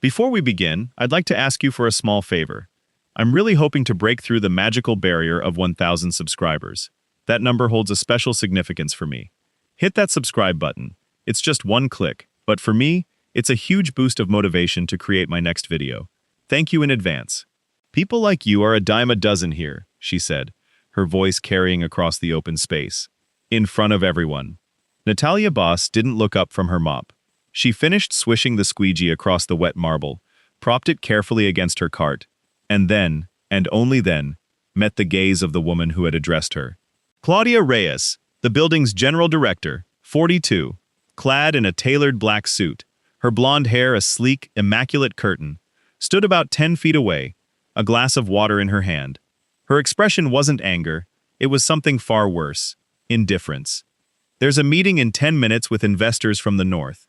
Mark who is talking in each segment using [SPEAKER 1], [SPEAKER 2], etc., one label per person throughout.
[SPEAKER 1] Before we begin, I'd like to ask you for a small favor. I'm really hoping to break through the magical barrier of 1,000 subscribers. That number holds a special significance for me. Hit that subscribe button. It's just one click, but for me, it's a huge boost of motivation to create my next video. Thank you in advance. People like you are a dime a dozen here, she said, her voice carrying across the open space. In front of everyone. Natalia Bos didn't look up from her mop. She finished swishing the squeegee across the wet marble, propped it carefully against her cart, and then, and only then, met the gaze of the woman who had addressed her. Claudia Reyes, the building's general director, 42, clad in a tailored black suit, her blonde hair a sleek, immaculate curtain, stood about 10 feet away, a glass of water in her hand. Her expression wasn't anger, it was something far worse, indifference. There's a meeting in 10 minutes with investors from the north.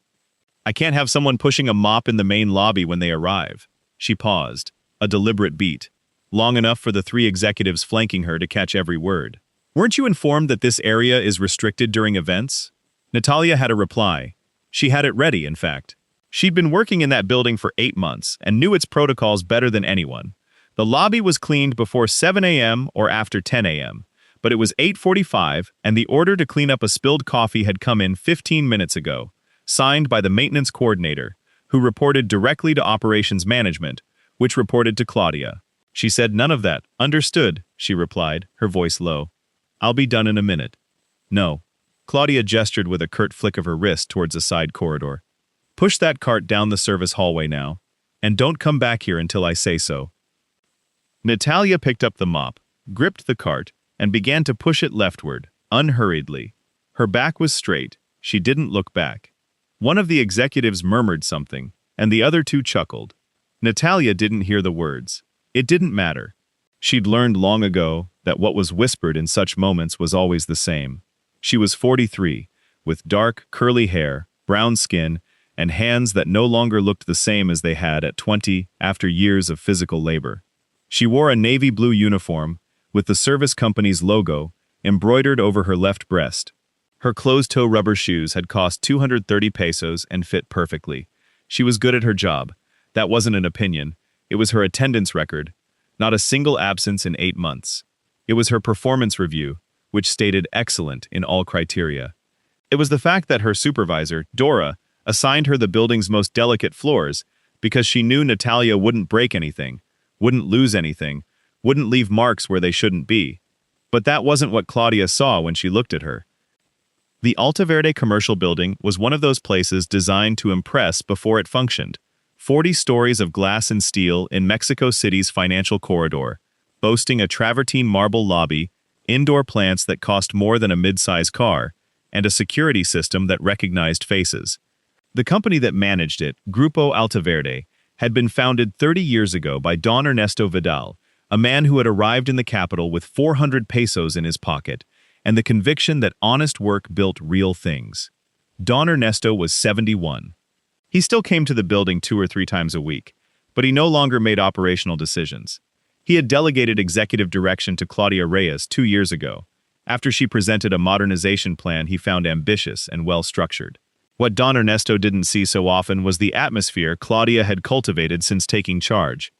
[SPEAKER 1] I can't have someone pushing a mop in the main lobby when they arrive. She paused, a deliberate beat, long enough for the three executives flanking her to catch every word. Weren't you informed that this area is restricted during events? Natalia had a reply. She had it ready, in fact. She'd been working in that building for 8 months and knew its protocols better than anyone. The lobby was cleaned before 7 a.m. or after 10 a.m., but it was 8:45 and the order to clean up a spilled coffee had come in 15 minutes ago, signed by the maintenance coordinator, who reported directly to operations management, which reported to Claudia. She said none of that. Understood, she replied, her voice low. I'll be done in a minute. No. Claudia gestured with a curt flick of her wrist towards a side corridor. Push that cart down the service hallway now, and don't come back here until I say so. Natalia picked up the mop, gripped the cart, and began to push it leftward, unhurriedly. Her back was straight. She didn't look back. One of the executives murmured something, and the other two chuckled. Natalia didn't hear the words. It didn't matter. She'd learned long ago that what was whispered in such moments was always the same. She was 43, with dark, curly hair, brown skin, and hands that no longer looked the same as they had at 20 after years of physical labor. She wore a navy blue uniform, with the service company's logo embroidered over her left breast. Her closed-toe rubber shoes had cost 230 pesos and fit perfectly. She was good at her job. That wasn't an opinion. It was her attendance record. Not a single absence in 8 months. It was her performance review, which stated excellent in all criteria. It was the fact that her supervisor, Dora, assigned her the building's most delicate floors because she knew Natalia wouldn't break anything, wouldn't lose anything, wouldn't leave marks where they shouldn't be. But that wasn't what Claudia saw when she looked at her. The Alta Verde commercial building was one of those places designed to impress before it functioned. 40 stories of glass and steel in Mexico City's financial corridor, boasting a travertine marble lobby, indoor plants that cost more than a mid-size car, and a security system that recognized faces. The company that managed it, Grupo Alta Verde, had been founded 30 years ago by Don Ernesto Vidal, a man who had arrived in the capital with 400 pesos in his pocket, and the conviction that honest work built real things. Don Ernesto was 71. He still came to the building 2 or 3 times a week, but he no longer made operational decisions. He had delegated executive direction to Claudia Reyes 2 years ago, after she presented a modernization plan he found ambitious and well-structured. What Don Ernesto didn't see so often was the atmosphere Claudia had cultivated since taking charge.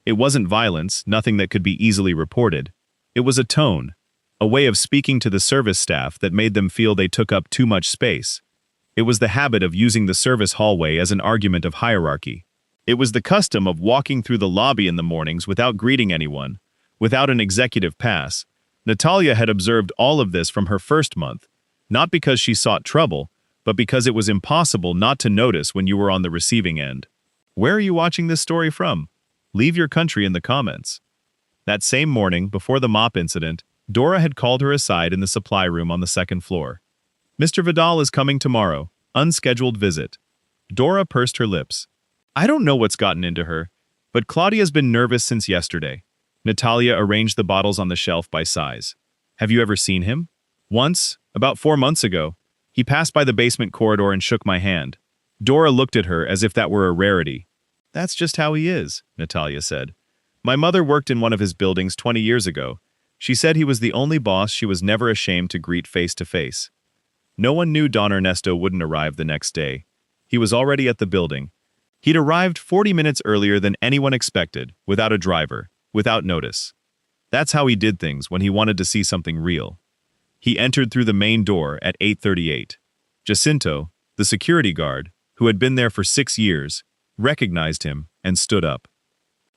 [SPEAKER 1] It wasn't violence, nothing that could be easily reported. It was a tone, a way of speaking to the service staff that made them feel they took up too much space. It was the habit of using the service hallway as an argument of hierarchy. It was the custom of walking through the lobby in the mornings without greeting anyone, without an executive pass. Natalia had observed all of this from her first month, not because she sought trouble, but because it was impossible not to notice when you were on the receiving end. Where are you watching this story from? Leave your country in the comments. That same morning, before the mop incident, Dora had called her aside in the supply room on the 2nd floor. Mr. Vidal is coming tomorrow. Unscheduled visit. Dora pursed her lips. I don't know what's gotten into her, but Claudia's been nervous since yesterday. Natalia arranged the bottles on the shelf by size. Have you ever seen him? Once, about 4 months ago. He passed by the basement corridor and shook my hand. Dora looked at her as if that were a rarity. That's just how he is, Natalia said. My mother worked in one of his buildings 20 years ago. She said he was the only boss she was never ashamed to greet face to face. No one knew Don Ernesto wouldn't arrive the next day. He was already at the building. He'd arrived 40 minutes earlier than anyone expected, without a driver, without notice. That's how he did things when he wanted to see something real. He entered through the main door at 8:38. Jacinto, the security guard, who had been there for 6 years, recognized him and stood up.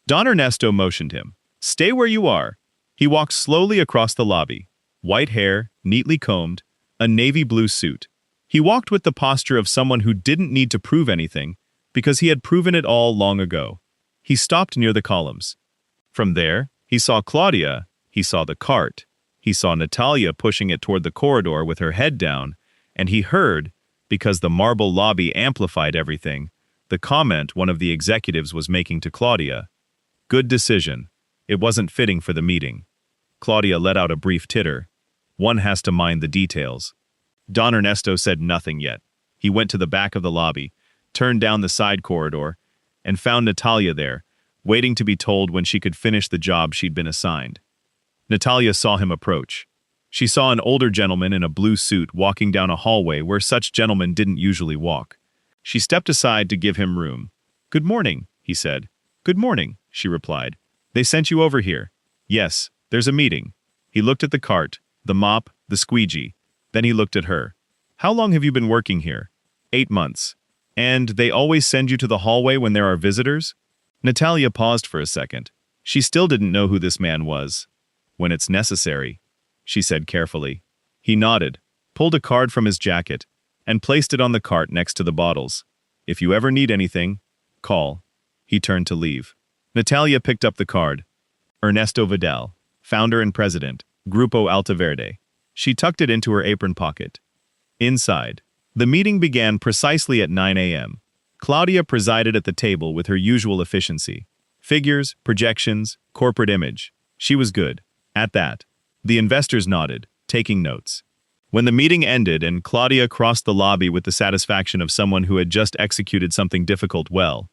[SPEAKER 1] Don Ernesto motioned him. "Stay where you are." He walked slowly across the lobby. White hair, neatly combed, a navy blue suit. He walked with the posture of someone who didn't need to prove anything, because he had proven it all long ago. He stopped near the columns. From there, he saw Claudia, he saw the cart, he saw Natalia pushing it toward the corridor with her head down, and he heard, because the marble lobby amplified everything, the comment one of the executives was making to Claudia. "Good decision. It wasn't fitting for the meeting." Claudia let out a brief titter. One has to mind the details. Don Ernesto said nothing yet. He went to the back of the lobby, turned down the side corridor, and found Natalia there, waiting to be told when she could finish the job she'd been assigned. Natalia saw him approach. She saw an older gentleman in a blue suit walking down a hallway where such gentlemen didn't usually walk. She stepped aside to give him room. "Good morning," he said. "Good morning," she replied. "They sent you over here." "Yes, there's a meeting." He looked at the cart, the mop, the squeegee. Then he looked at her. "How long have you been working here?" 8 months. "And they always send you to the hallway when there are visitors?" Natalia paused for a second. She still didn't know who this man was. "When it's necessary," she said carefully. He nodded, pulled a card from his jacket, and placed it on the cart next to the bottles. "If you ever need anything, call." He turned to leave. Natalia picked up the card. Ernesto Vidal, founder and president, Grupo Altaverde. She tucked it into her apron pocket. Inside, the meeting began precisely at 9 a.m. Claudia presided at the table with her usual efficiency. Figures, projections, corporate image. She was good at that. The investors nodded, taking notes. When the meeting ended and Claudia crossed the lobby with the satisfaction of someone who had just executed something difficult well,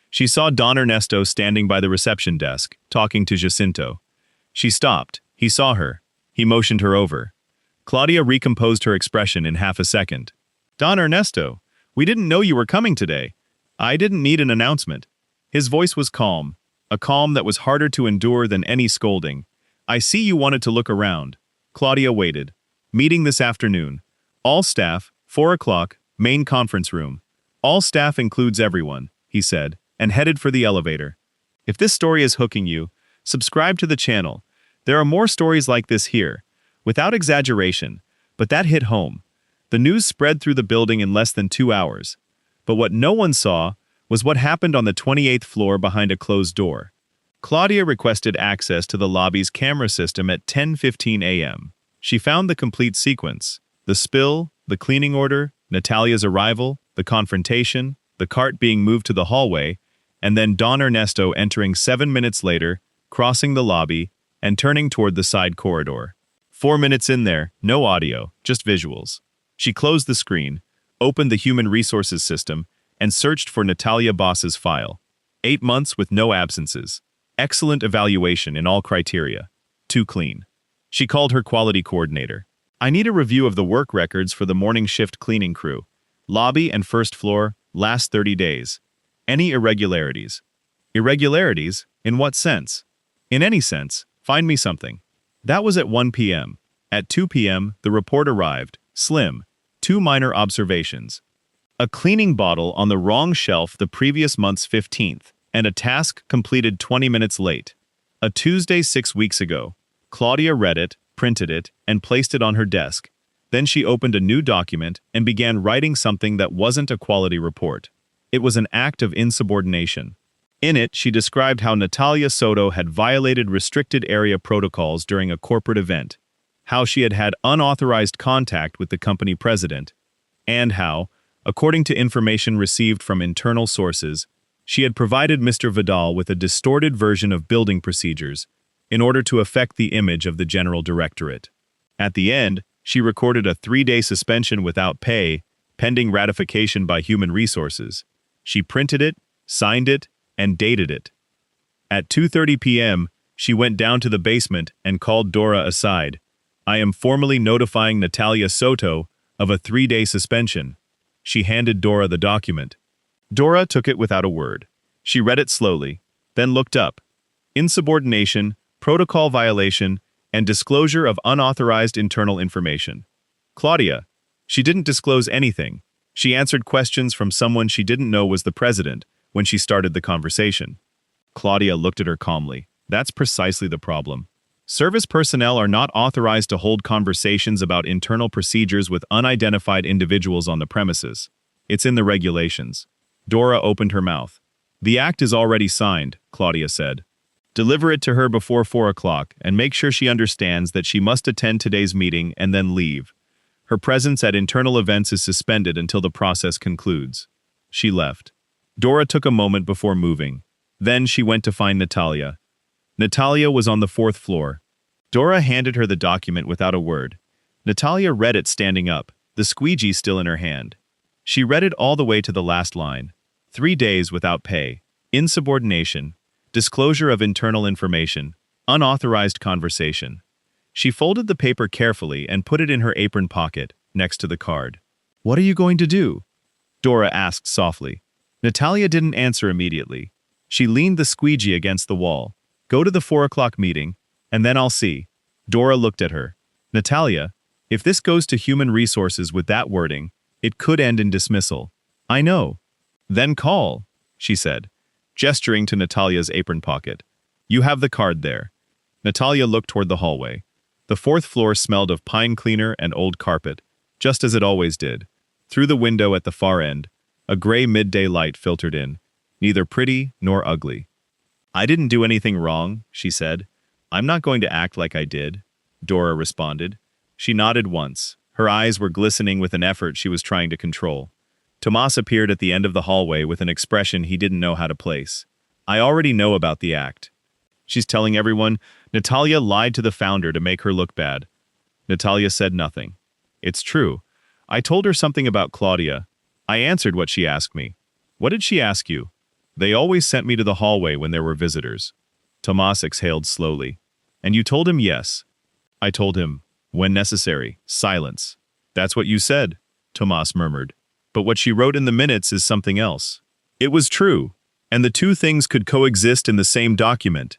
[SPEAKER 1] she saw Don Ernesto standing by the reception desk, talking to Jacinto. She stopped. He saw her. He motioned her over. Claudia recomposed her expression in half a second. "Don Ernesto, we didn't know you were coming today. I didn't need an announcement." His voice was calm, a calm that was harder to endure than any scolding. "I see you wanted to look around." Claudia waited. "Meeting this afternoon. All staff, 4 o'clock, main conference room. All staff includes everyone," he said, and headed for the elevator. If this story is hooking you, subscribe to the channel. There are more stories like this here. Without exaggeration, but that hit home. The news spread through the building in less than 2 hours. But what no one saw was what happened on the 28th floor behind a closed door. Claudia requested access to the lobby's camera system at 10:15 a.m. She found the complete sequence: the spill, the cleaning order, Natalia's arrival, the confrontation, the cart being moved to the hallway, and then Don Ernesto entering 7 minutes later, crossing the lobby, and turning toward the side corridor. 4 minutes in there, no audio, just visuals. She closed the screen, opened the human resources system, and searched for Natalia Bos's file. 8 months with no absences. Excellent evaluation in all criteria. Too clean. She called her quality coordinator. "I need a review of the work records for the morning shift cleaning crew. Lobby and first floor, last 30 days. Any irregularities?" "Irregularities? In what sense?" "In any sense. Find me something." That was at 1 p.m. At 2 p.m., the report arrived, slim, 2 minor observations. A cleaning bottle on the wrong shelf the previous month's 15th, and a task completed 20 minutes late. A Tuesday 6 weeks ago. Claudia read it, printed it, and placed it on her desk. Then she opened a new document and began writing something that wasn't a quality report. It was an act of insubordination. In it, she described how Natalia Soto had violated restricted area protocols during a corporate event, how she had had unauthorized contact with the company president, and how, according to information received from internal sources, she had provided Mr. Vidal with a distorted version of building procedures in order to affect the image of the general directorate. At the end, she recorded a 3-day suspension without pay, pending ratification by Human Resources. She printed it, signed it, and dated it. At 2:30 p.m., she went down to the basement and called Dora aside. "I am formally notifying Natalia Soto of a 3-day suspension." She handed Dora the document. Dora took it without a word. She read it slowly, then looked up. Insubordination, protocol violation, and disclosure of unauthorized internal information. Claudia. She didn't disclose anything. She answered questions from someone she didn't know was the president when she started the conversation. Claudia looked at her calmly. That's precisely the problem. Service personnel are not authorized to hold conversations about internal procedures with unidentified individuals on the premises. It's in the regulations. Dora opened her mouth. The act is already signed, Claudia said. Deliver it to her before 4 o'clock and make sure she understands that she must attend today's meeting and then leave. Her presence at internal events is suspended until the process concludes. She left. Dora took a moment before moving. Then she went to find Natalia. Natalia was on the 4th floor. Dora handed her the document without a word. Natalia read it standing up, the squeegee still in her hand. She read it all the way to the last line. 3 days without pay, insubordination, disclosure of internal information, unauthorized conversation. She folded the paper carefully and put it in her apron pocket, next to the card. What are you going to do? Dora asked softly. Natalia didn't answer immediately. She leaned the squeegee against the wall. Go to the 4 o'clock meeting, and then I'll see. Dora looked at her. Natalia, if this goes to human resources with that wording, it could end in dismissal. I know. Then call, she said, gesturing to Natalia's apron pocket. You have the card there. Natalia looked toward the hallway. The 4th floor smelled of pine cleaner and old carpet, just as it always did. Through the window at the far end, a gray midday light filtered in, neither pretty nor ugly. I didn't do anything wrong, she said. I'm not going to act like I did, Dora responded. She nodded once. Her eyes were glistening with an effort she was trying to control. Tomas appeared at the end of the hallway with an expression he didn't know how to place. I already know about the act. She's telling everyone Natalia lied to the founder to make her look bad. Natalia said nothing. It's true. I told her something about Claudia. I answered what she asked me. What did she ask you? They always sent me to the hallway when there were visitors. Tomas exhaled slowly. And you told him yes. I told him, when necessary, silence. That's what you said, Tomas murmured. But what she wrote in the minutes is something else. It was true, and the two things could coexist in the same document,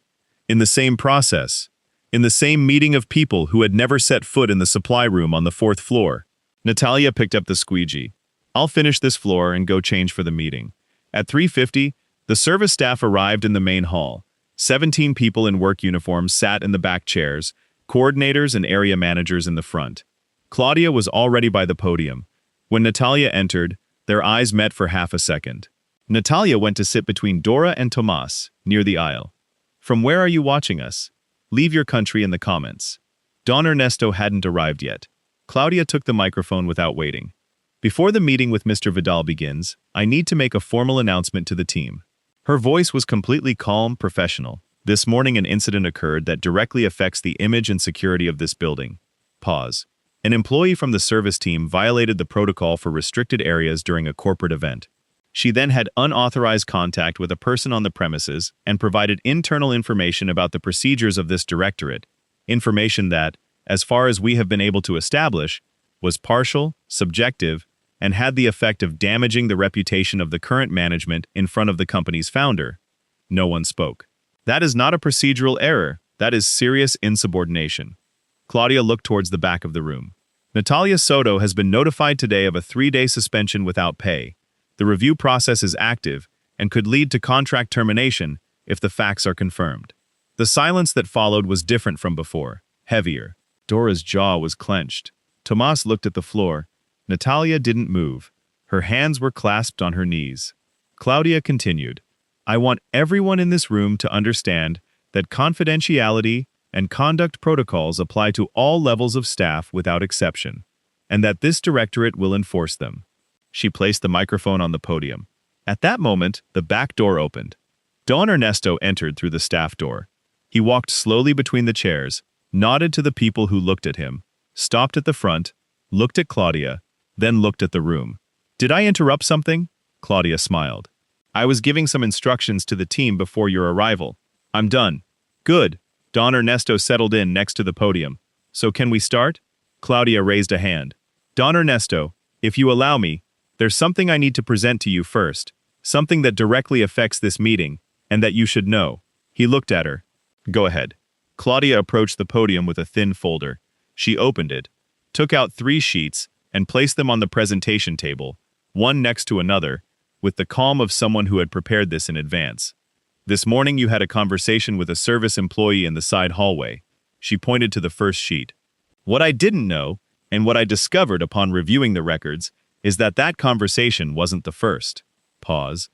[SPEAKER 1] in the same process, in the same meeting of people who had never set foot in the supply room on the 4th floor. Natalia picked up the squeegee. I'll finish this floor and go change for the meeting. At 3:50, the service staff arrived in the main hall. 17 people in work uniforms sat in the back chairs, coordinators and area managers in the front. Claudia was already by the podium. When Natalia entered, their eyes met for half a second. Natalia went to sit between Dora and Tomas, near the aisle. From where are you watching us? Leave your country in the comments. Don Ernesto hadn't arrived yet. Claudia took the microphone without waiting. Before the meeting with Mr. Vidal begins, I need to make a formal announcement to the team. Her voice was completely calm, professional. This morning an incident occurred that directly affects the image and security of this building. Pause. An employee from the service team violated the protocol for restricted areas during a corporate event. She then had unauthorized contact with a person on the premises and provided internal information about the procedures of this directorate, information that, as far as we have been able to establish, was partial, subjective, and had the effect of damaging the reputation of the current management in front of the company's founder. No one spoke. That is not a procedural error. That is serious insubordination. Claudia looked towards the back of the room. Natalia Soto has been notified today of a 3-day suspension without pay. The review process is active and could lead to contract termination if the facts are confirmed. The silence that followed was different from before, heavier. Dora's jaw was clenched. Tomas looked at the floor. Natalia didn't move. Her hands were clasped on her knees. Claudia continued, I want everyone in this room to understand that confidentiality and conduct protocols apply to all levels of staff without exception, and that this directorate will enforce them. She placed the microphone on the podium. At that moment, the back door opened. Don Ernesto entered through the staff door. He walked slowly between the chairs, nodded to the people who looked at him, stopped at the front, looked at Claudia, then looked at the room. Did I interrupt something? Claudia smiled. I was giving some instructions to the team before your arrival. I'm done. Good. Don Ernesto settled in next to the podium. So can we start? Claudia raised a hand. Don Ernesto, if you allow me, there's something I need to present to you first. Something that directly affects this meeting, and that you should know." He looked at her. "Go ahead." Claudia approached the podium with a thin folder. She opened it, took out 3 sheets, and placed them on the presentation table, one next to another, with the calm of someone who had prepared this in advance. "This morning you had a conversation with a service employee in the side hallway." She pointed to the first sheet. "What I didn't know, and what I discovered upon reviewing the records, is that that conversation wasn't the first." Pause.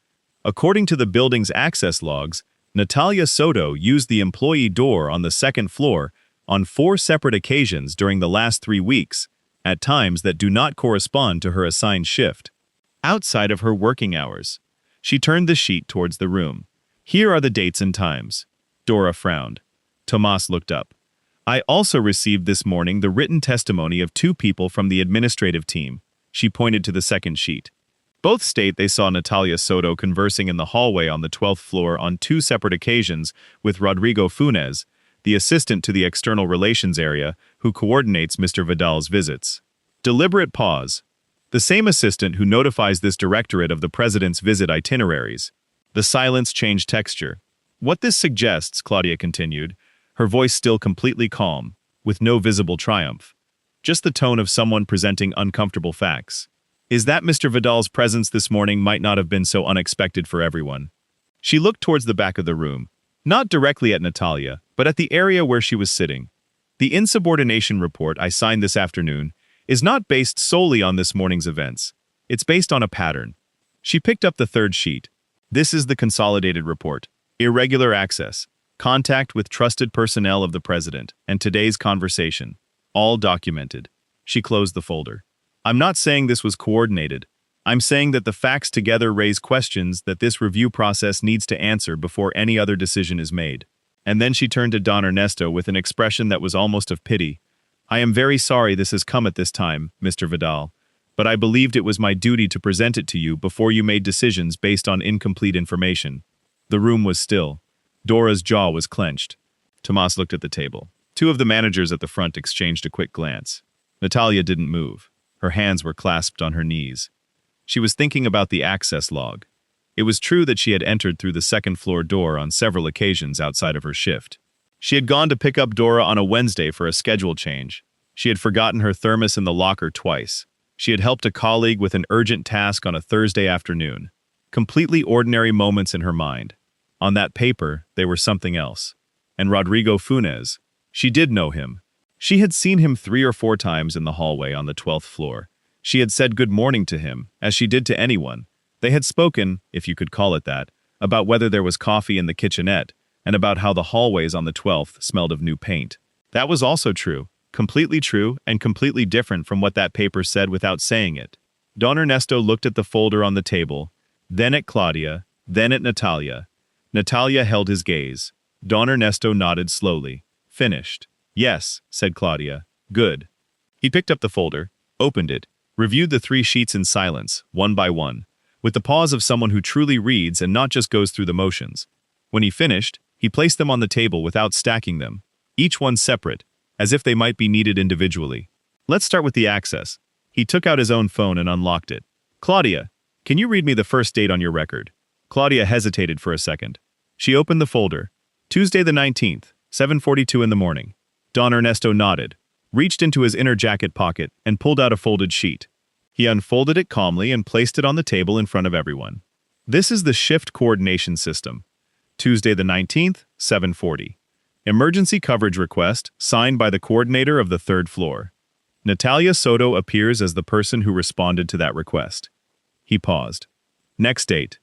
[SPEAKER 1] "According to the building's access logs, Natalia Soto used the employee door on the second floor on 4 separate occasions during the last 3 weeks, at times that do not correspond to her assigned shift, outside of her working hours." She turned the sheet towards the room. "Here are the dates and times." Dora frowned. Tomas looked up. "I also received this morning the written testimony of 2 people from the administrative team." She pointed to the second sheet. "Both state they saw Natalia Soto conversing in the hallway on the 12th floor on 2 separate occasions with Rodrigo Funes, the assistant to the external relations area who coordinates Mr. Vidal's visits." Deliberate pause. "The same assistant who notifies this directorate of the president's visit itineraries." The silence changed texture. "What this suggests," Claudia continued, her voice still completely calm, with no visible triumph, just the tone of someone presenting uncomfortable facts, "is that Mr. Vidal's presence this morning might not have been so unexpected for everyone." She looked towards the back of the room, not directly at Natalia, but at the area where she was sitting. "The insubordination report I signed this afternoon is not based solely on this morning's events. It's based on a pattern." She picked up the third sheet. "This is the consolidated report. Irregular access, contact with trusted personnel of the president, and today's conversation. All documented." She closed the folder. "I'm not saying this was coordinated. I'm saying that the facts together raise questions that this review process needs to answer before any other decision is made." And then she turned to Don Ernesto with an expression that was almost of pity. "I am very sorry this has come at this time, Mr. Vidal, but I believed it was my duty to present it to you before you made decisions based on incomplete information." The room was still. Dora's jaw was clenched. Tomas looked at the table. 2 of the managers at the front exchanged a quick glance. Natalia didn't move. Her hands were clasped on her knees. She was thinking about the access log. It was true that she had entered through the second-floor door on several occasions outside of her shift. She had gone to pick up Dora on a Wednesday for a schedule change. She had forgotten her thermos in the locker twice. She had helped a colleague with an urgent task on a Thursday afternoon. Completely ordinary moments in her mind. On that paper, they were something else. And Rodrigo Funes, she did know him. She had seen him 3 or 4 times in the hallway on the 12th floor. She had said good morning to him, as she did to anyone. They had spoken, if you could call it that, about whether there was coffee in the kitchenette, and about how the hallways on the 12th smelled of new paint. That was also true, completely true, and completely different from what that paper said without saying it. Don Ernesto looked at the folder on the table, then at Claudia, then at Natalia. Natalia held his gaze. Don Ernesto nodded slowly. "Finished." "Yes," said Claudia. "Good." He picked up the folder, opened it, reviewed the 3 sheets in silence, one by one, with the pause of someone who truly reads and not just goes through the motions. When he finished, he placed them on the table without stacking them, each one separate, as if they might be needed individually. "Let's start with the access." He took out his own phone and unlocked it. "Claudia, can you read me the first date on your record?" Claudia hesitated for a second. She opened the folder. "Tuesday the 19th, 7:42 in the morning." Don Ernesto nodded, reached into his inner jacket pocket, and pulled out a folded sheet. He unfolded it calmly and placed it on the table in front of everyone. "This is the shift coordination system. Tuesday the 19th, 7:40. Emergency coverage request, signed by the coordinator of the 3rd floor. Natalia Soto appears as the person who responded to that request." He paused. "Next date."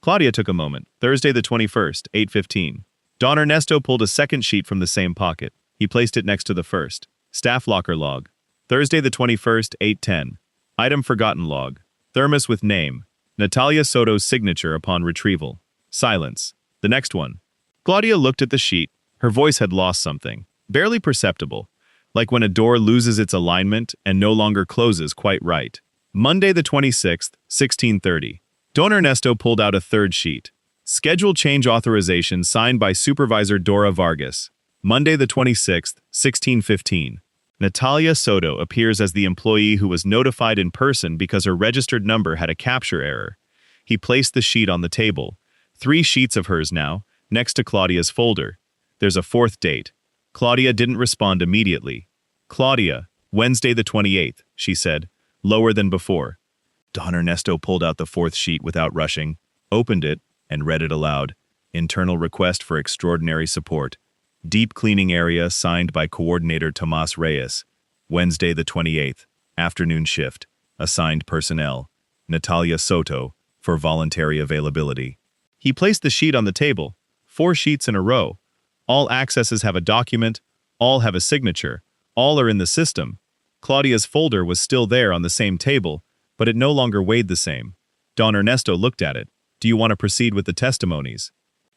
[SPEAKER 1] Claudia took a moment. "Thursday the 21st, 8:15. Don Ernesto pulled a second sheet from the same pocket. He placed it next to the first. Staff locker log. Thursday the 21st, 8:10. Item forgotten log. Thermos with name. Natalia Soto's signature upon retrieval. Silence. The next one. Claudia looked at the sheet. Her voice had lost something. Barely perceptible. Like when a door loses its alignment and no longer closes quite right. Monday the 26th, 16:30. Don Ernesto pulled out a third sheet. Schedule change authorization signed by Supervisor Dora Vargas. Monday the 26th, 16:15. Natalia Soto appears as the employee who was notified in person because her registered number had a capture error. He placed the sheet on the table. 3 sheets of hers now, next to Claudia's folder. There's a 4th date. Claudia didn't respond immediately. Claudia, Wednesday the 28th, she said, lower than before. Don Ernesto pulled out the 4th sheet without rushing, opened it, and read it aloud. Internal request for extraordinary support. Deep cleaning area signed by Coordinator Tomas Reyes. Wednesday the 28th, afternoon shift. Assigned personnel. Natalia Soto, for voluntary availability. He placed the sheet on the table. 4 sheets in a row. All accesses have a document, all have a signature, all are in the system. Claudia's folder was still there on the same table, but it no longer weighed the same. Don Ernesto looked at it. Do you want to proceed with the testimonies?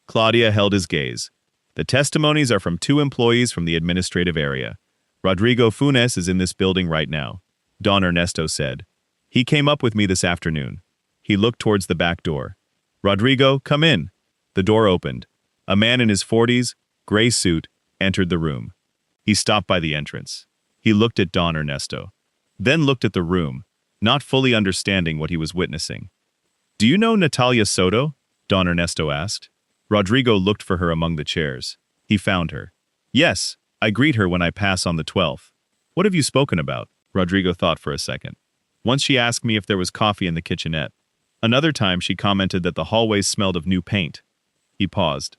[SPEAKER 1] Claudia held his gaze. The testimonies are from 2 employees from the administrative area. Rodrigo Funes is in this building right now, Don Ernesto said. He came up with me this afternoon. He looked towards the back door. Rodrigo, come in. The door opened. A man in his 40s, gray suit, entered the room. He stopped by the entrance. He looked at Don Ernesto, then looked at the room, not fully understanding what he was witnessing. Do you know Natalia Soto? Don Ernesto asked. Rodrigo looked for her among the chairs. He found her. Yes, I greet her when I pass on the 12th. What have you spoken about? Rodrigo thought for a second. Once she asked me if there was coffee in the kitchenette. Another time she commented that the hallways smelled of new paint. He paused.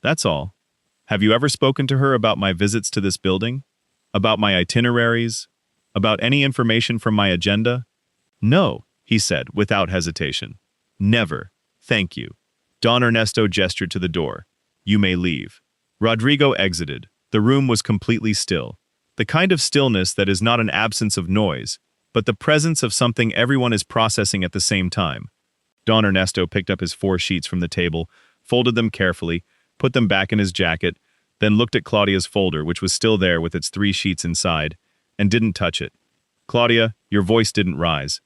[SPEAKER 1] That's all. Have you ever spoken to her about my visits to this building? About my itineraries? About any information from my agenda? No, he said, without hesitation. Never. Thank you. Don Ernesto gestured to the door. You may leave. Rodrigo exited. The room was completely still. The kind of stillness that is not an absence of noise, but the presence of something everyone is processing at the same time. Don Ernesto picked up his 4 sheets from the table, folded them carefully, put them back in his jacket, then looked at Claudia's folder, which was still there with its 3 sheets inside, and didn't touch it. Claudia, your voice didn't rise.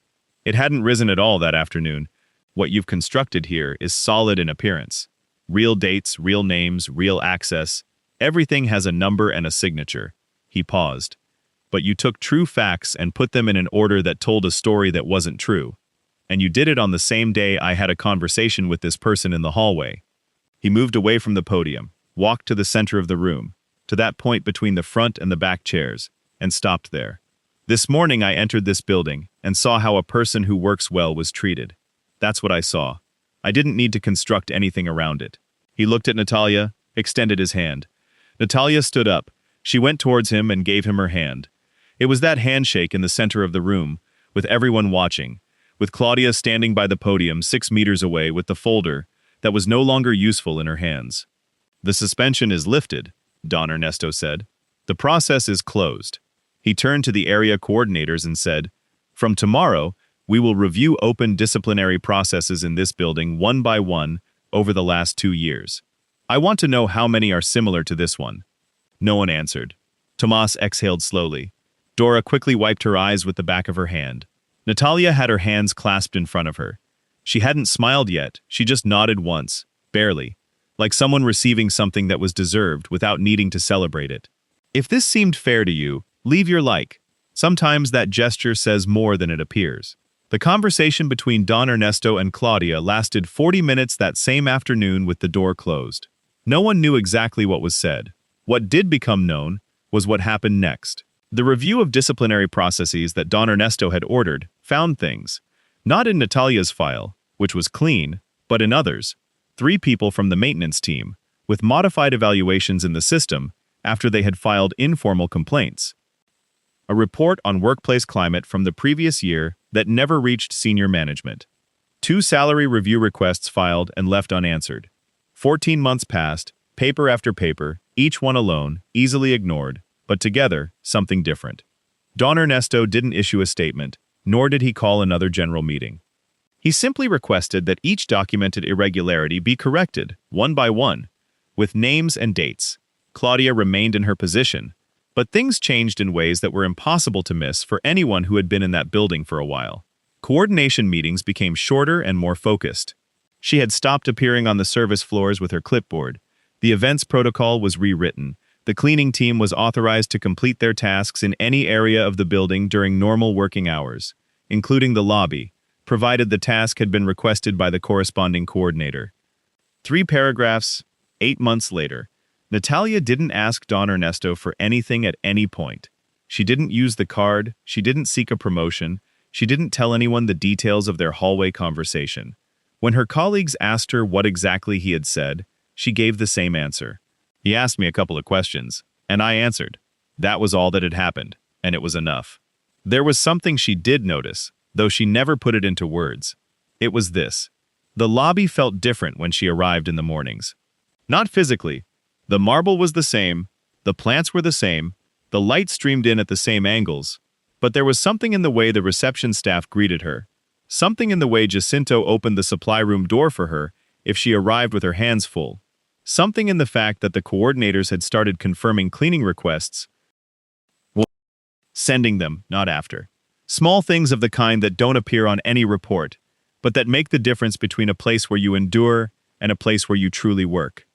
[SPEAKER 1] It hadn't risen at all that afternoon. What you've constructed here is solid in appearance. Real dates, real names, real access. Everything has a number and a signature. He paused. But you took true facts and put them in an order that told a story that wasn't true. And you did it on the same day I had a conversation with this person in the hallway. He moved away from the podium, walked to the center of the room, to that point between the front and the back chairs, and stopped there. This morning I entered this building and saw how a person who works well was treated. That's what I saw. I didn't need to construct anything around it. He looked at Natalia, extended his hand. Natalia stood up. She went towards him and gave him her hand. It was that handshake in the center of the room, with everyone watching, with Claudia standing by the podium 6 meters away with the folder that was no longer useful in her hands. The suspension is lifted, Don Ernesto said. The process is closed. He turned to the area coordinators and said, from tomorrow, we will review open disciplinary processes in this building one by one over the last 2 years. I want to know how many are similar to this one. No one answered. Tomas exhaled slowly. Dora quickly wiped her eyes with the back of her hand. Natalia had her hands clasped in front of her. She hadn't smiled yet, she just nodded once, barely, like someone receiving something that was deserved without needing to celebrate it. If this seemed fair to you, leave your like. Sometimes that gesture says more than it appears. The conversation between Don Ernesto and Claudia lasted 40 minutes that same afternoon with the door closed. No one knew exactly what was said. What did become known was what happened next. The review of disciplinary processes that Don Ernesto had ordered found things, not in Natalia's file, which was clean, but in others. 3 people from the maintenance team, with modified evaluations in the system after they had filed informal complaints. A report on workplace climate from the previous year that never reached senior management. 2 salary review requests filed and left unanswered. 14 months passed, paper after paper, each one alone, easily ignored, but together, something different. Don Ernesto didn't issue a statement, nor did he call another general meeting. He simply requested that each documented irregularity be corrected, one by one, with names and dates. Claudia remained in her position, but things changed in ways that were impossible to miss for anyone who had been in that building for a while. Coordination meetings became shorter and more focused. She had stopped appearing on the service floors with her clipboard. The events protocol was rewritten. The cleaning team was authorized to complete their tasks in any area of the building during normal working hours, including the lobby, provided the task had been requested by the corresponding coordinator. 3 paragraphs, 8 months later. Natalia didn't ask Don Ernesto for anything at any point. She didn't use the card, she didn't seek a promotion, she didn't tell anyone the details of their hallway conversation. When her colleagues asked her what exactly he had said, she gave the same answer. He asked me a couple of questions, and I answered. That was all that had happened, and it was enough. There was something she did notice, though she never put it into words. It was this. The lobby felt different when she arrived in the mornings. Not physically. The marble was the same, the plants were the same, the light streamed in at the same angles, but there was something in the way the reception staff greeted her, something in the way Jacinto opened the supply room door for her if she arrived with her hands full, something in the fact that the coordinators had started confirming cleaning requests, sending them, not after. Small things of the kind that don't appear on any report, but that make the difference between a place where you endure and a place where you truly work.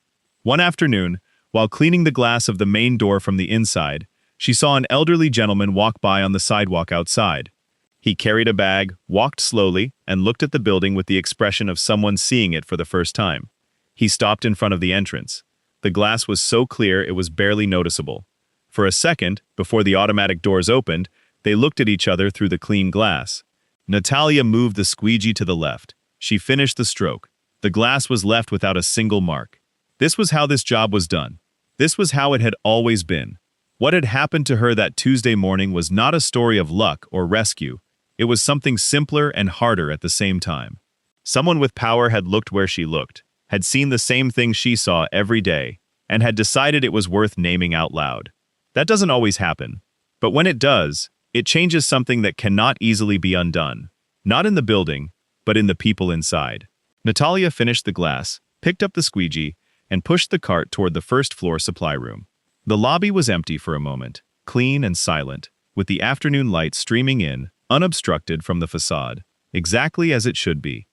[SPEAKER 1] One afternoon, while cleaning the glass of the main door from the inside, she saw an elderly gentleman walk by on the sidewalk outside. He carried a bag, walked slowly, and looked at the building with the expression of someone seeing it for the first time. He stopped in front of the entrance. The glass was so clear it was barely noticeable. For a second, before the automatic doors opened, they looked at each other through the clean glass. Natalia moved the squeegee to the left. She finished the stroke. The glass was left without a single mark. This was how this job was done. This was how it had always been. What had happened to her that Tuesday morning was not a story of luck or rescue. It was something simpler and harder at the same time. Someone with power had looked where she looked, had seen the same thing she saw every day, and had decided it was worth naming out loud. That doesn't always happen. But when it does, it changes something that cannot easily be undone. Not in the building, but in the people inside. Natalia finished the glass, picked up the squeegee, and pushed the cart toward the first-floor supply room. The lobby was empty for a moment, clean and silent, with the afternoon light streaming in, unobstructed from the facade, exactly as it should be.